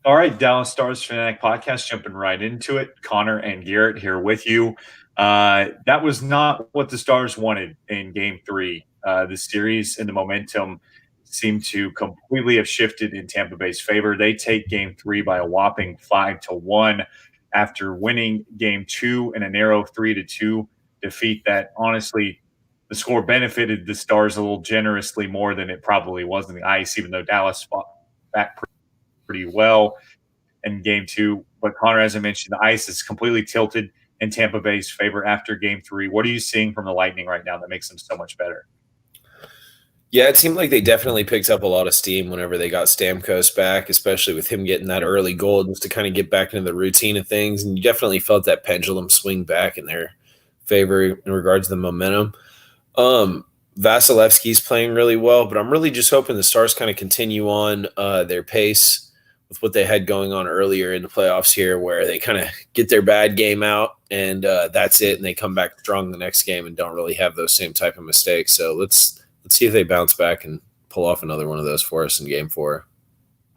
All right, Dallas Stars Fanatic podcast, jumping right into it. Connor and Garrett here with you. That was not what the Stars wanted in Game Three. The series and the momentum seem to completely have shifted in Tampa Bay's favor. They take Game Three by a whopping 5-1 after winning Game Two in a narrow 3-2 defeat. That honestly, the score benefited the Stars a little generously more than it probably was in the ice, even though Dallas fought back pretty well in game two. But Connor, as I mentioned, the ice is completely tilted in Tampa Bay's favor after game three. What are you seeing from the Lightning right now that makes them so much better? Yeah, it seemed like they definitely picked up a lot of steam whenever they got Stamkos back, especially with him getting that early goal just to kind of get back into the routine of things. And you definitely felt that pendulum swing back in their favor in regards to the momentum. Vasilevsky's playing really well, but I'm really just hoping the Stars kind of continue on their pace with what they had going on earlier in the playoffs here, where they kind of get their bad game out and that's it, and they come back strong the next game and don't really have those same type of mistakes. So let's see if they bounce back and pull off another one of those for us in game 4.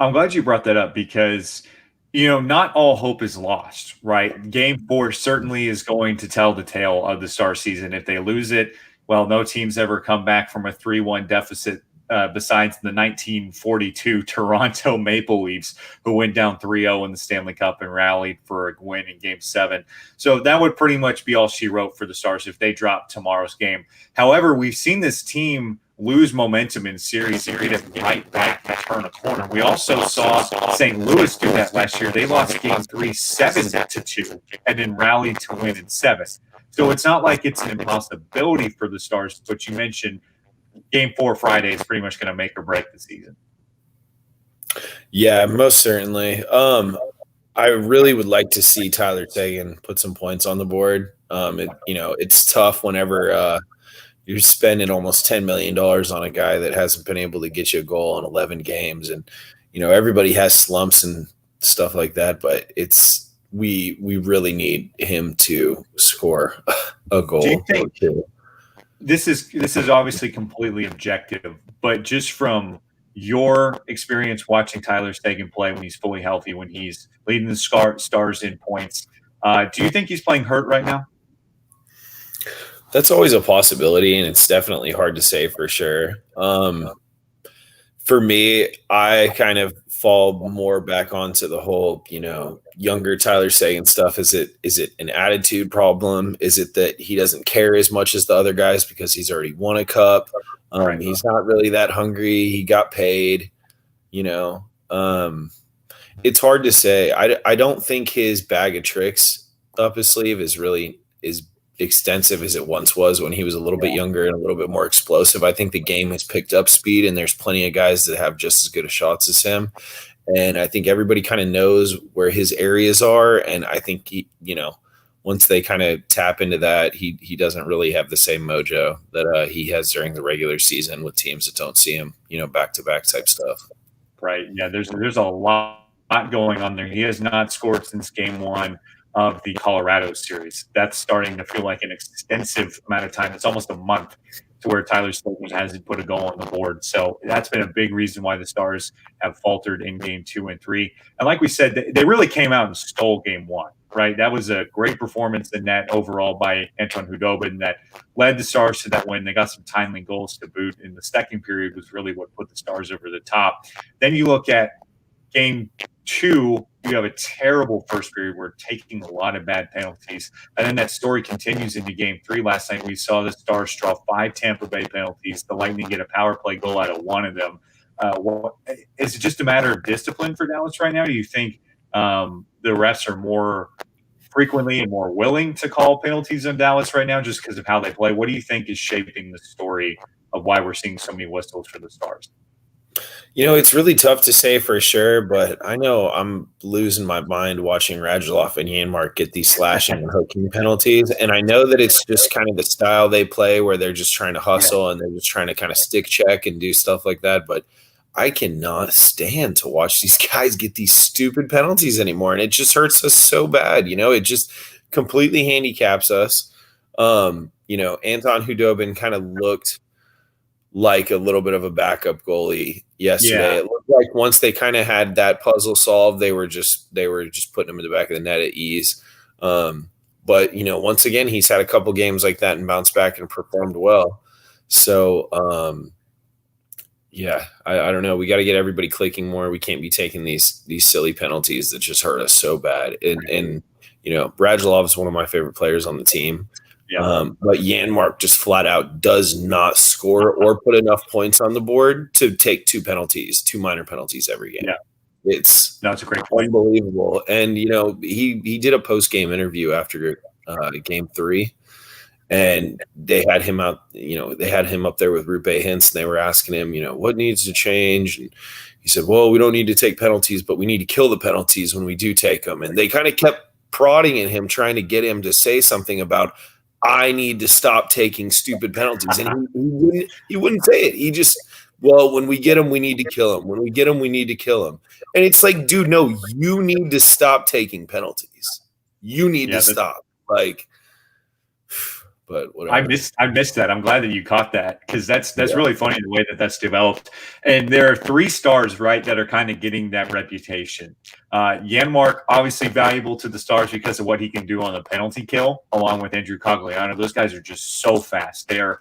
I'm glad you brought that up because, not all hope is lost, right? Game four certainly is going to tell the tale of the Star season. If they lose it, well, no team's ever come back from a 3-1 deficit besides the 1942 Toronto Maple Leafs, who went down 3-0 in the Stanley Cup and rallied for a win in Game 7. So that would pretty much be all she wrote for the Stars if they drop tomorrow's game. However, we've seen this team lose momentum in series and get it right back and turn a corner. We also saw St. Louis do that last year. They lost Game 3 7-2 and then rallied to win in 7. So it's not like it's an impossibility for the Stars, but you mentioned Game 4 Friday is pretty much going to make or break the season. Yeah, most certainly. I really would like to see Tyler Seguin put some points on the board. It's tough whenever you're spending almost $10 million on a guy that hasn't been able to get you a goal in 11 games. And, everybody has slumps and stuff like that, but we really need him to score a goal. Do you think this is obviously completely objective, but just from your experience watching Tyler Seguin play when he's fully healthy, when he's leading the Stars in points, do you think he's playing hurt right now? That's always a possibility, and it's definitely hard to say for sure. For me, I kind of fall more back onto the whole, younger Tyler Seguin stuff. Is it an attitude problem? Is it that he doesn't care as much as the other guys because he's already won a cup? Right. He's not really that hungry. He got paid, It's hard to say. I don't think his bag of tricks up his sleeve is extensive as it once was when he was a little bit younger and a little bit more explosive. I think the game has picked up speed, and there's plenty of guys that have just as good of shots as him. And I think everybody kind of knows where his areas are. And I think once they kind of tap into that, he doesn't really have the same mojo that he has during the regular season with teams that don't see him, back-to-back type stuff. Right. Yeah, there's a lot going on there. He has not scored since game 1 of the Colorado series. That's starting to feel like an extensive amount of time. It's almost a month to where Tyler Seguin hasn't put a goal on the board. So that's been a big reason why the Stars have faltered in game 2 and 3. And like we said, they really came out and stole game 1, right? That was a great performance in net overall by Anton Khudobin that led the Stars to that win. They got some timely goals to boot. In the second period was really what put the Stars over the top. Then you look at game 2, you have a terrible first period. We're taking a lot of bad penalties. And then that story continues into game 3. Last night, we saw the Stars draw 5 Tampa Bay penalties. The Lightning get a power play goal out of one of them. Is it just a matter of discipline for Dallas right now? Do you think the refs are more frequently and more willing to call penalties in Dallas right now just because of how they play? What do you think is shaping the story of why we're seeing so many whistles for the Stars? It's really tough to say for sure, but I know I'm losing my mind watching Radulov and Janmark get these slashing and hooking penalties. And I know that it's just kind of the style they play where they're just trying to hustle and they're just trying to kind of stick check and do stuff like that. But I cannot stand to watch these guys get these stupid penalties anymore. And it just hurts us so bad. It just completely handicaps us. Anton Khudobin kind of looked like a little bit of a backup goalie yesterday. Yeah. It looked like once they kind of had that puzzle solved, they were just putting him in the back of the net at ease. But once again, he's had a couple games like that and bounced back and performed well. So yeah, I don't know. We got to get everybody clicking more. We can't be taking these silly penalties that just hurt us so bad. And Radulov is one of my favorite players on the team. Yeah. But Janmark just flat out does not score or put enough points on the board to take two minor penalties every game. Yeah. It's That's a great point. Unbelievable. And he did a post-game interview after game 3, and they had him out. They had him up there with Rupe Hintz, and they were asking him, what needs to change. And he said, well, we don't need to take penalties, but we need to kill the penalties when we do take them. And they kind of kept prodding at him, trying to get him to say something about, I need to stop taking stupid penalties. And he wouldn't say it. He just, well, when we get them, we need to kill them. When we get them, we need to kill them. And it's like, dude, no, you need to stop taking penalties. You need to stop. But whatever. I missed that. I'm glad that you caught that, because that's really funny the way that's developed. And there are 3 stars, right, that are kind of getting that reputation. Janmark, obviously valuable to the Stars because of what he can do on the penalty kill, along with Andrew Cogliano. Those guys are just so fast. They are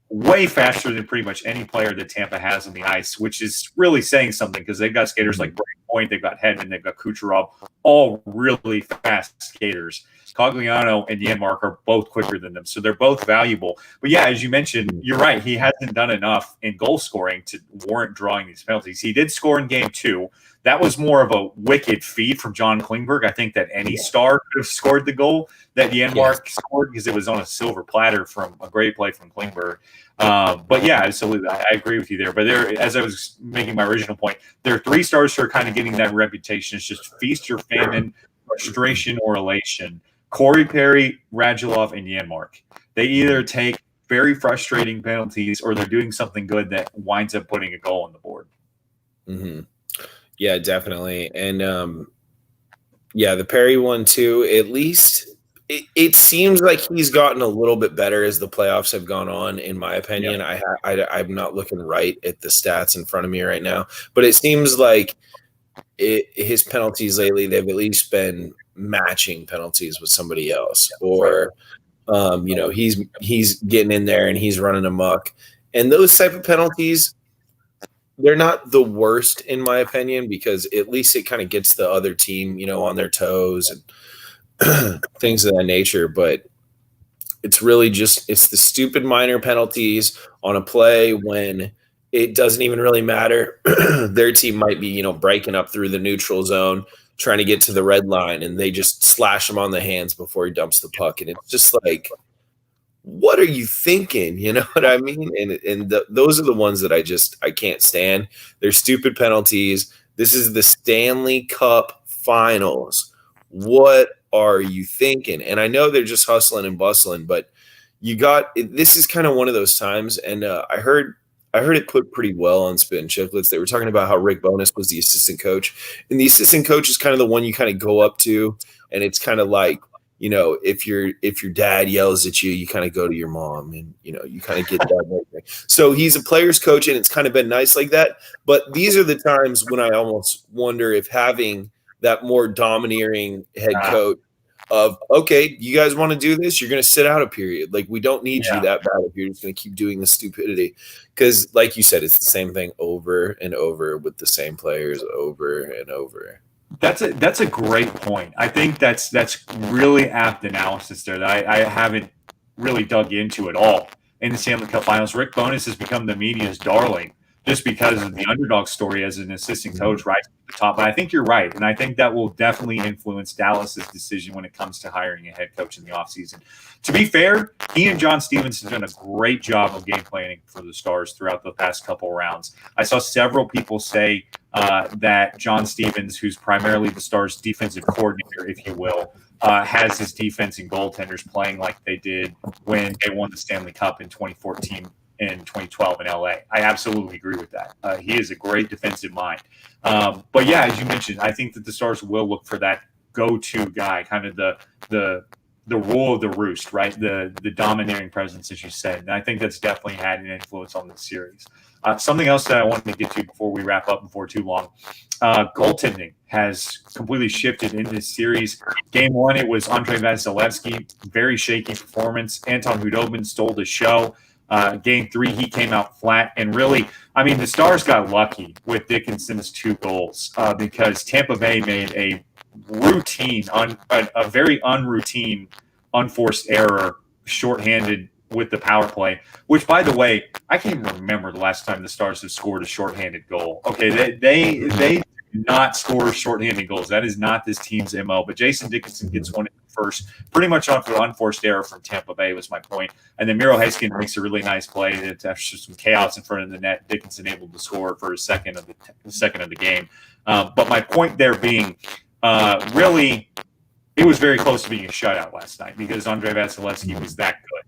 way faster than pretty much any player that Tampa has on the ice, which is really saying something, because they've got skaters like Brayden Point, they've got Hedman, they've got Kucherov, all really fast skaters. Cogliano and Janmark are both quicker than them, so they're both valuable. But yeah, as you mentioned, you're right. He hasn't done enough in goal scoring to warrant drawing these penalties. He did score in game 2. That was more of a wicked feed from John Klingberg. I think that any star could have scored the goal that Janmark scored, because it was on a silver platter from a great play from Klingberg. But yeah, absolutely. I agree with you there. But there, as I was making my original point, there are 3 stars who are kind of getting that reputation. It's just feast or famine, frustration or elation. Corey Perry, Radulov, and Janmark. They either take very frustrating penalties or they're doing something good that winds up putting a goal on the board. Mm-hmm. Yeah, definitely. And the Perry one too, at least it seems like he's gotten a little bit better as the playoffs have gone on, in my opinion. Yeah. I'm not looking right at the stats in front of me right now, but it seems like his penalties lately, they've at least been matching penalties with somebody else, or he's getting in there and he's running amok. And those type of penalties, they're not the worst in my opinion, because at least it kind of gets the other team, on their toes and things of that nature. But it's really just, it's the stupid minor penalties on a play when it doesn't even really matter. Their team might be, breaking up through the neutral zone, trying to get to the red line, and they just slash him on the hands before he dumps the puck. And it's just like, what are you thinking? You know what I mean? And those are the ones that I can't stand. They're stupid penalties. This is the Stanley Cup Finals. What are you thinking? And I know they're just hustling and bustling, but this is kind of one of those times. And I heard it put pretty well on Spit and Chicklets. They were talking about how Rick Bowness was the assistant coach, and the assistant coach is kind of the one you kind of go up to, and it's kind of like, if your dad yells at you, you kind of go to your mom, and you kind of get that. So he's a player's coach, and it's kind of been nice like that. But these are the times when I almost wonder if having that more domineering head coach of, okay, you guys want to do this, you're going to sit out a period. Like, we don't need you that bad if you're just going to keep doing the stupidity. Because like you said, it's the same thing over and over with the same players over and over. That's a great point. I think that's really apt analysis there that I haven't really dug into at all in the Stanley Cup Finals. Rick Bowness has become the media's darling just because of the underdog story as an assistant coach right at the top. But I think you're right, and I think that will definitely influence Dallas's decision when it comes to hiring a head coach in the offseason. To be fair, he and John Stevens have done a great job of game planning for the Stars throughout the past couple rounds. I saw several people say that John Stevens, who's primarily the Stars' defensive coordinator, if you will, has his defense and goaltenders playing like they did when they won the Stanley Cup in 2014 and 2012 in LA. I absolutely agree with that. He is a great defensive mind. But yeah, as you mentioned, I think that the Stars will look for that go-to guy, kind of the the rule of the roost, right? The domineering presence, as you said. And I think that's definitely had an influence on the series. Something else that I wanted to get to before we wrap up before too long. Goaltending has completely shifted in this series. Game 1, it was Andrei Vasilevsky, very shaky performance. Anton Khudobin stole the show. Game 3, he came out flat. And really, I mean, the Stars got lucky with Dickinson's 2 goals because Tampa Bay made a very unroutine, unforced error, shorthanded with the power play, which, by the way, I can't even remember the last time the Stars have scored a shorthanded goal. Okay, they do not score shorthanded goals. That is not this team's MO. But Jason Dickinson gets one first, pretty much off the unforced error from Tampa Bay was my point. And then Miro Heiskanen makes a really nice play. It's after some chaos in front of the net. Dickinson able to score for a second of the game. But my point there being, really, it was very close to being a shutout last night because Andrei Vasilevsky was that good.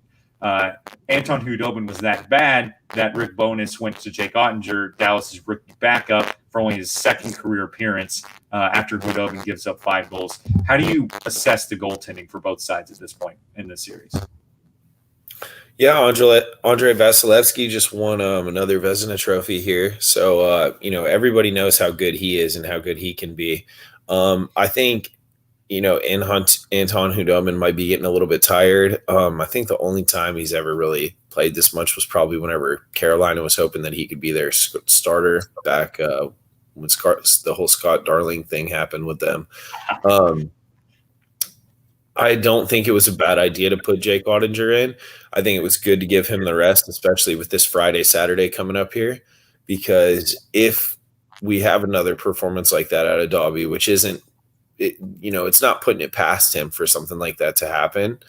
Anton Khudobin was that bad that Rick Bowness went to Jake Ottinger, Dallas's rookie backup, for only his second career appearance after Khudobin gives up 5 goals. How do you assess the goaltending for both sides at this point in the series? Yeah, Andrei Vasilevsky just won another Vezina trophy here. So, everybody knows how good he is and how good he can be. I think, Anton Khudobin might be getting a little bit tired. I think the only time he's ever really played this much was probably whenever Carolina was hoping that he could be their starter back when the whole Scott Darling thing happened with them. I don't think it was a bad idea to put Jake Ottinger in. I think it was good to give him the rest, especially with this Friday, Saturday coming up here, because if we have another performance like that out of Dobby, which isn't, it's not putting it past him for something like that to happen.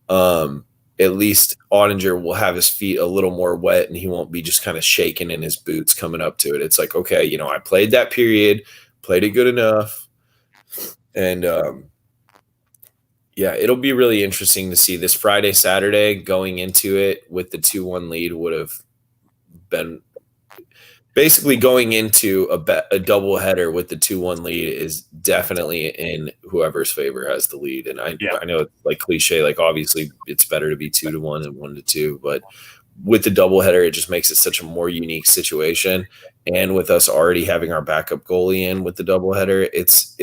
At least Ottinger will have his feet a little more wet and he won't be just kind of shaking in his boots coming up to it. It's like, okay, I played that period, played it good enough. And, yeah, it'll be really interesting to see this Friday, Saturday going into it with the 2-1 lead would have been basically going into a doubleheader with the 2-1 lead is definitely in whoever's favor has the lead. And I know it's like cliche, like obviously it's better to be 2-1 than 1-2, but with the doubleheader, it just makes it such a more unique situation. And with us already having our backup goalie in with the doubleheader, it's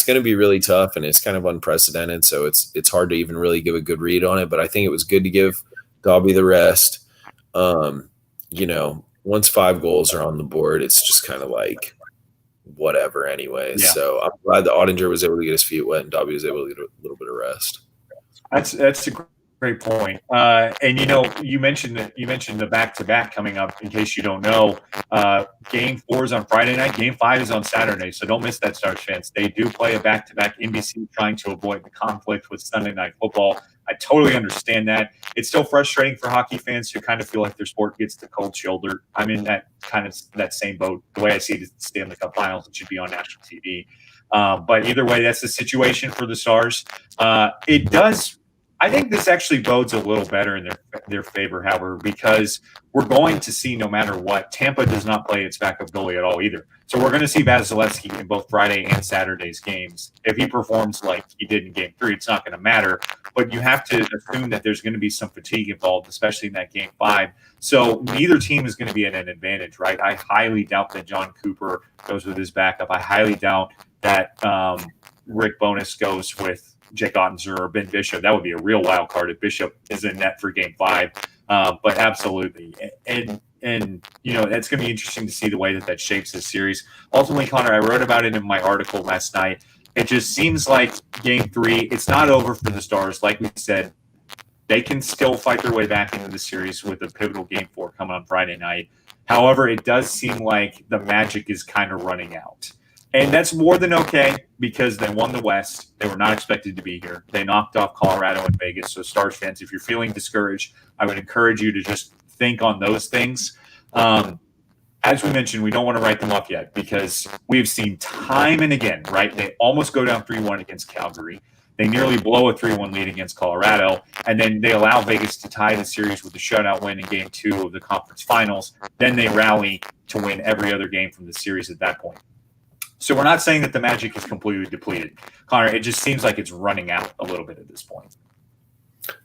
going to be really tough and it's kind of unprecedented. So it's hard to even really give a good read on it, but I think it was good to give Dobby the rest. Once 5 goals are on the board, it's just kind of like whatever anyways. Yeah. So I'm glad that Ottinger was able to get his feet wet and Dobby was able to get a little bit of rest. That's a great point. And you mentioned the back-to-back coming up. In case you don't know, Game 4 is on Friday night. Game 5 is on Saturday. So don't miss that, Stars fans. They do play a back-to-back. NBC trying to avoid the conflict with Sunday Night Football. I totally understand that. It's still frustrating for hockey fans who kind of feel like their sport gets the cold shoulder. I'm in that same boat. The way I see it is the Stanley Cup Finals. It should be on national TV. But either way, that's the situation for the Stars. It does. I think this actually bodes a little better in their favor, however, because we're going to see, no matter what, Tampa does not play its backup goalie at all either. So we're going to see Vasilevsky in both Friday and Saturday's games. If he performs like he did in Game 3, it's not going to matter. But you have to assume that there's going to be some fatigue involved, especially in that Game 5. So neither team is going to be at an advantage, right? I highly doubt that John Cooper goes with his backup. I highly doubt that Rick Bowness goes with Jake Ottinger or Ben Bishop. That would be a real wild card if Bishop is in net for Game 5. But absolutely. And that's going to be interesting to see the way that shapes this series. Ultimately, Connor, I wrote about it in my article last night. It just seems like Game 3, it's not over for the Stars. Like we said, they can still fight their way back into the series with a pivotal Game 4 coming on Friday night. However, it does seem like the magic is kind of running out. And that's more than okay because they won the West. They were not expected to be here. They knocked off Colorado and Vegas. So Stars fans, if you're feeling discouraged, I would encourage you to just think on those things. As we mentioned, we don't want to write them off yet because we've seen time and again, right? They almost go down 3-1 against Calgary. They nearly blow a 3-1 lead against Colorado. And then they allow Vegas to tie the series with a shutout win in Game 2 of the conference finals. Then they rally to win every other game from the series at that point. So we're not saying that the Magic is completely depleted, Connor. It just seems like it's running out a little bit at this point.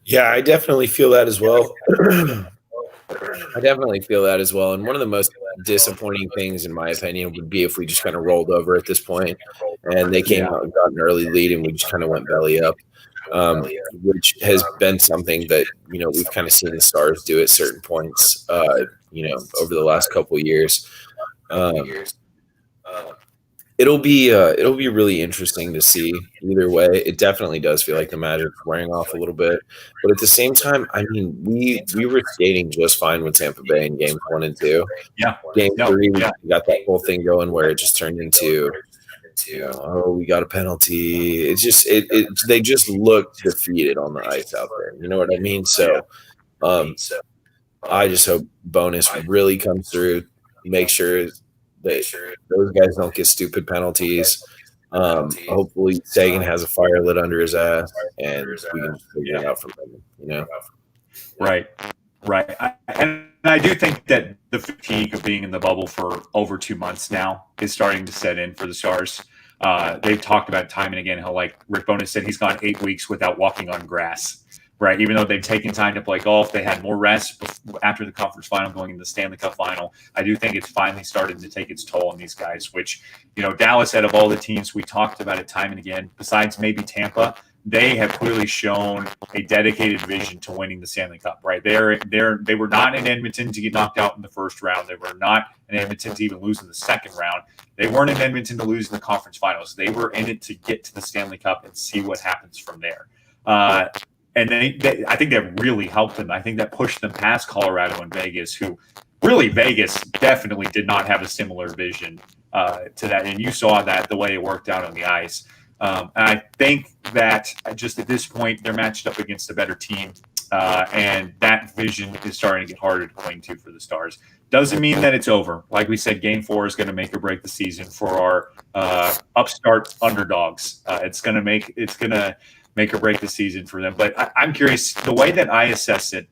Yeah, I definitely feel that as well. I definitely feel that as well. And one of the most disappointing things, in my opinion, would be if we just kind of rolled over at this point and they came out and got an early lead and we just kind of went belly up, which has been something that, we've kind of seen the Stars do at certain points, over the last couple of years. It'll be really interesting to see either way. It definitely does feel like the Magic's wearing off a little bit, but at the same time, I mean, we were skating just fine with Tampa Bay in games 1 and 2. Yeah, Game 3, we got that whole thing going where it just turned into, we got a penalty. It's just they just look defeated on the ice out there. You know what I mean? So, I just hope Bonus really comes through, make sure those guys don't get stupid penalties. Hopefully Sagan has a fire lit under his ass and we can figure it out from them, Right. And I do think that the fatigue of being in the bubble for over 2 months now is starting to set in for the Stars. They've talked about time and again how, like Rick Bowness said, he's gone 8 weeks without walking on grass. Right, even though they've taken time to play golf, they had more rest after the conference final going into the Stanley Cup final. I do think it's finally started to take its toll on these guys, which, Dallas, out of all the teams we talked about it time and again, besides maybe Tampa, they have clearly shown a dedicated vision to winning the Stanley Cup, right? They were not in Edmonton to get knocked out in the first round. They were not in Edmonton to even lose in the second round. They weren't in Edmonton to lose in the conference finals. They were in it to get to the Stanley Cup and see what happens from there. And I think that really helped them. I think that pushed them past Colorado and Vegas, who really Vegas definitely did not have a similar vision to that. And you saw that the way it worked out on the ice. And I think that just at this point, they're matched up against a better team. And that vision is starting to get harder to cling to for the Stars. Doesn't mean that it's over. Like we said, Game 4 is going to make or break the season for our upstart underdogs. It's going to make or break the season for them. But I'm curious, the way that I assess it,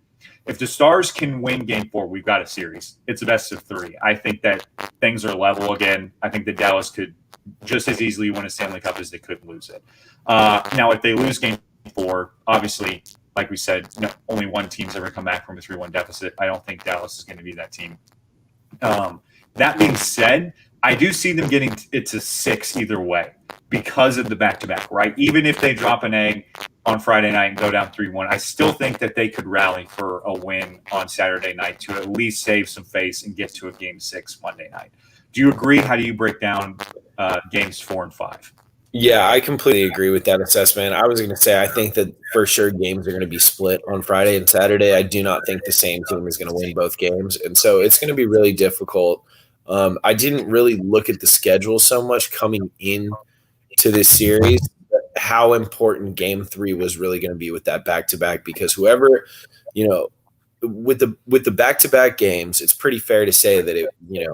if the Stars can win Game 4, we've got a series. It's a best of 3. I think that things are level again. I think that Dallas could just as easily win a Stanley Cup as they could lose it. Now, if they lose Game 4, obviously, like we said, only one team's ever come back from a 3-1 deficit. I don't think Dallas is going to be that team. That being said, I do see them getting it to 6 either way because of the back-to-back, right? Even if they drop an egg on Friday night and go down 3-1, I still think that they could rally for a win on Saturday night to at least save some face and get to a Game 6 Monday night. Do you agree? How do you break down Games 4 and 5? Yeah, I completely agree with that assessment. I was going to say I think that for sure games are going to be split on Friday and Saturday. I do not think the same team is going to win both games, and so it's going to be really difficult. I didn't really look at the schedule so much coming in to this series, how important Game 3 was really going to be with that back-to-back, because whoever, with the back-to-back games, it's pretty fair to say that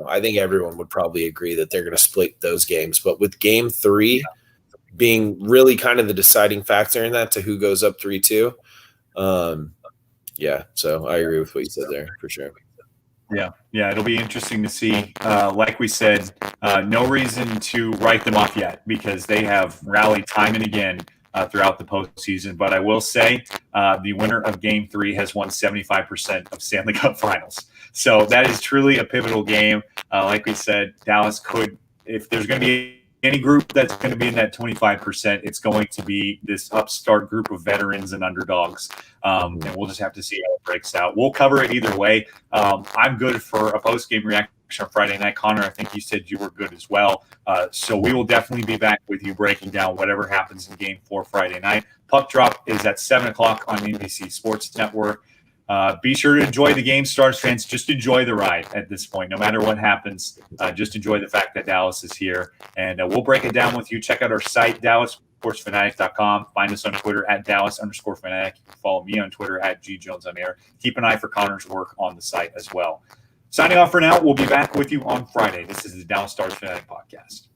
I think everyone would probably agree that they're going to split those games. But with Game 3 being really kind of the deciding factor in that to who goes up 3-2, so I agree with what you said there for sure. Yeah, it'll be interesting to see. Like we said, no reason to write them off yet because they have rallied time and again throughout the postseason. But I will say the winner of Game 3 has won 75% of Stanley Cup finals. So that is truly a pivotal game. Like we said, Dallas could, if there's going to be any group that's going to be in that 25%, it's going to be this upstart group of veterans and underdogs. And we'll just have to see how it breaks out. We'll cover it either way. I'm good for a post-game reaction on Friday night. Connor, I think you said you were good as well. So we will definitely be back with you breaking down whatever happens in Game 4 Friday night. Puck Drop is at 7 o'clock on NBC Sports Network. Be sure to enjoy the game, Stars fans. Just enjoy the ride at this point. No matter what happens, just enjoy the fact that Dallas is here. And we'll break it down with you. Check out our site, DallasSportsFanatic.com. Find us on Twitter at Dallas_Fanatic. You can follow me on Twitter at GJonesOnAir. Keep an eye for Connor's work on the site as well. Signing off for now. We'll be back with you on Friday. This is the Dallas Stars Fanatic Podcast.